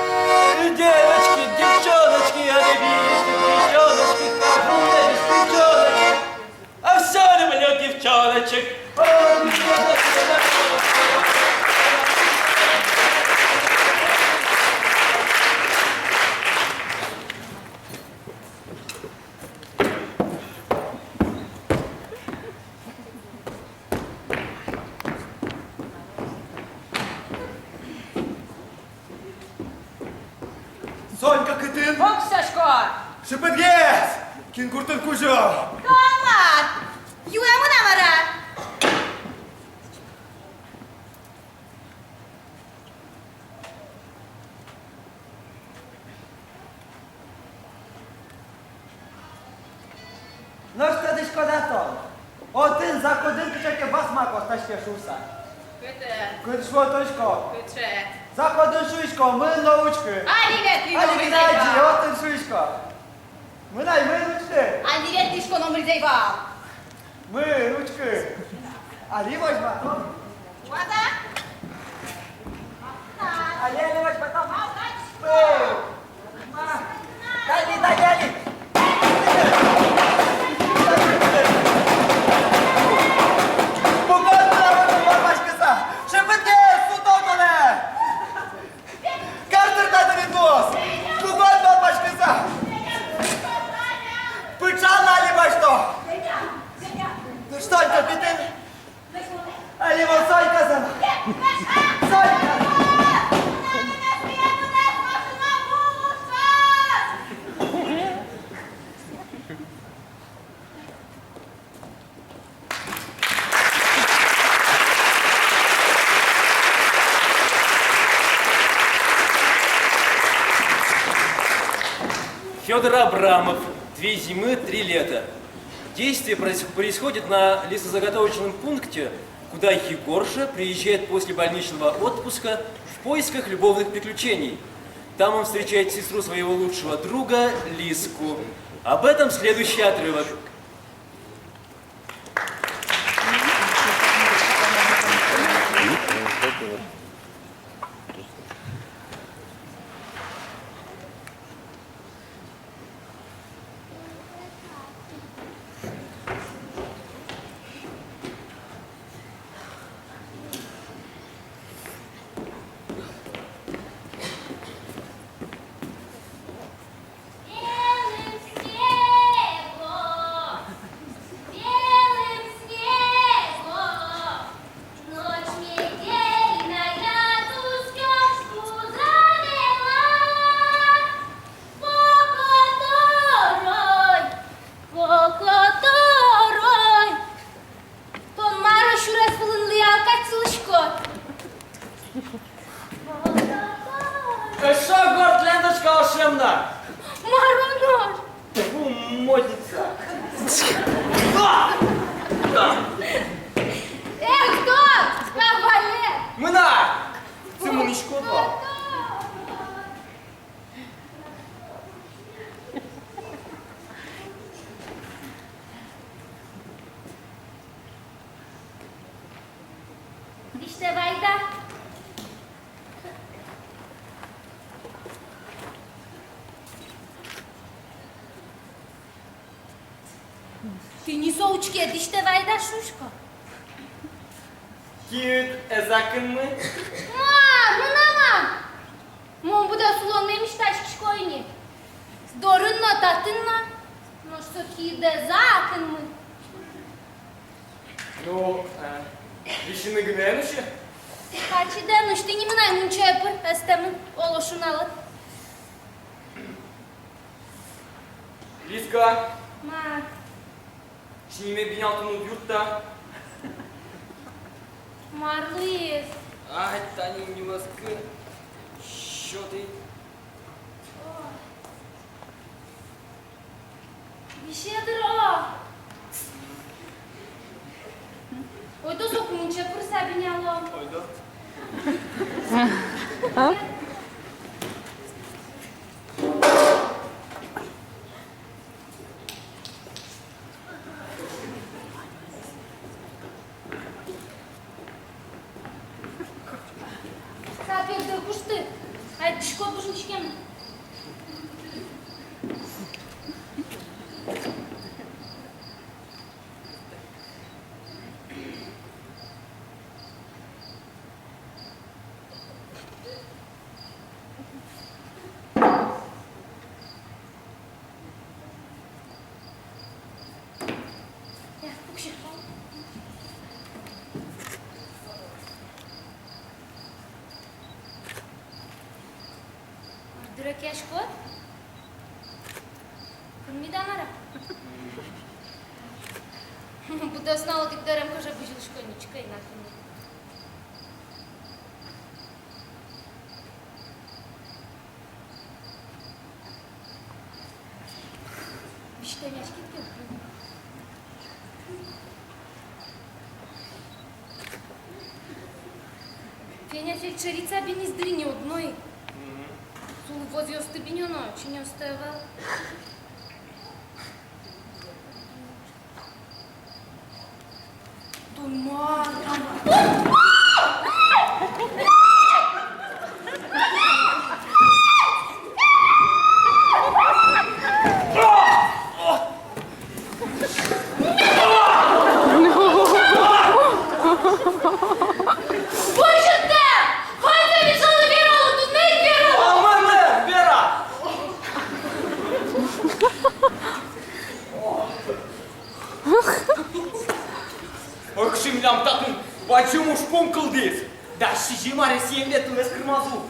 Девочки, девчоночки, я не девчоночки, девчоночки. А все люблю девчоночек. Сонька Китин. Оксашко! Шепетгес. Кінгуртин кужо. Комат! Юему намара! Ну що ти шкода то? Один за один кичаке вас мако сташке шуса. Кыты, Кичво точко. кыче. За один шуйшко, ми научки. Аливетри Али номер відайді, зейва! один шуйшко. Ми ручки. Аливетришко номер зейва! Ми ручки. Али возьма. Вода? Али возьма там. Дали. Федор Абрамов. 2 зимы, 3 лета. Действие происходит на лесозаготовочном пункте, куда Егорша приезжает после больничного отпуска в поисках любовных приключений. Там он встречает сестру своего лучшего друга Лиску. Об этом следующий отрывок. Белым снегом Що, гордлендочка ошемна? Маронож! Фу, модниця. Хто? Кавалер! Мина! Це муничко два. İşte Vayda. Ты не соучки, işte Vayda Шушко. Кіт, езакин ми? Мынамам. Мон буда сулонмемиш тачки шкойни. Здорынно, татынно. Но что киде закын мы. Ну, вишіни гненуші? Kaçıda nuştini mınay munça yapır. Estemın oluşun alır. Ліска, Ma. чиніме бінялтыны юртта. Марлıyız. Ай, Таня, немножко. Що ти? Bir şeydir o. Oyda sok munça yapır sabini Allah'ım. Oyda. Sapirde kuştu. Haydi şiko kuşun çıkayım. Ya, kuşu. Дурак яшко? Кынмидан ара. Буда снова дикдарем кожа бужил школьничка и нахрен. Биштаняшки тке. Феня фельдшерица би не сдрини одной. Возил стебенёно, чи не уставал? Туман! Ой, кшимлям татын, бачому шпом кылдыз. Да шижи маре 7 лет у нас кырмазу.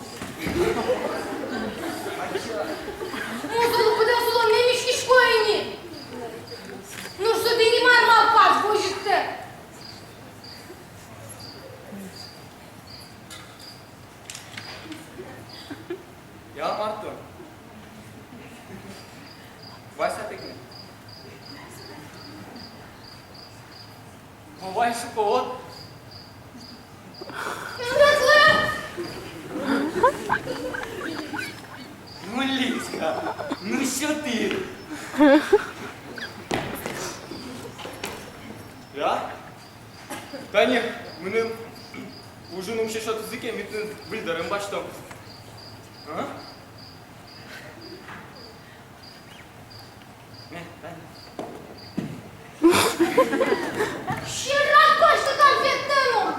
Музылы куда зулон немешки шкойни. Ну что ты не мармал пас, будет ты. Я Мартон. Вася тыкны. Бывай шоколад. Ну, Лизка, ну що ти? Я? Та ні, мене уже навчиш от язики, ми вильдарем, бач там. А? Не, та ні. Ще раз хочешь конфетную?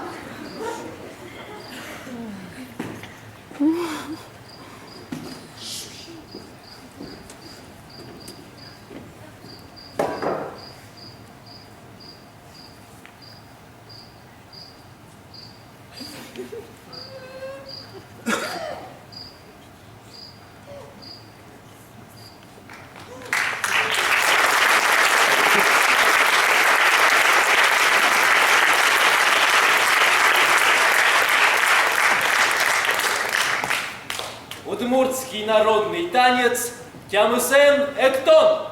удмуртский народный танец Тямысен Эктон.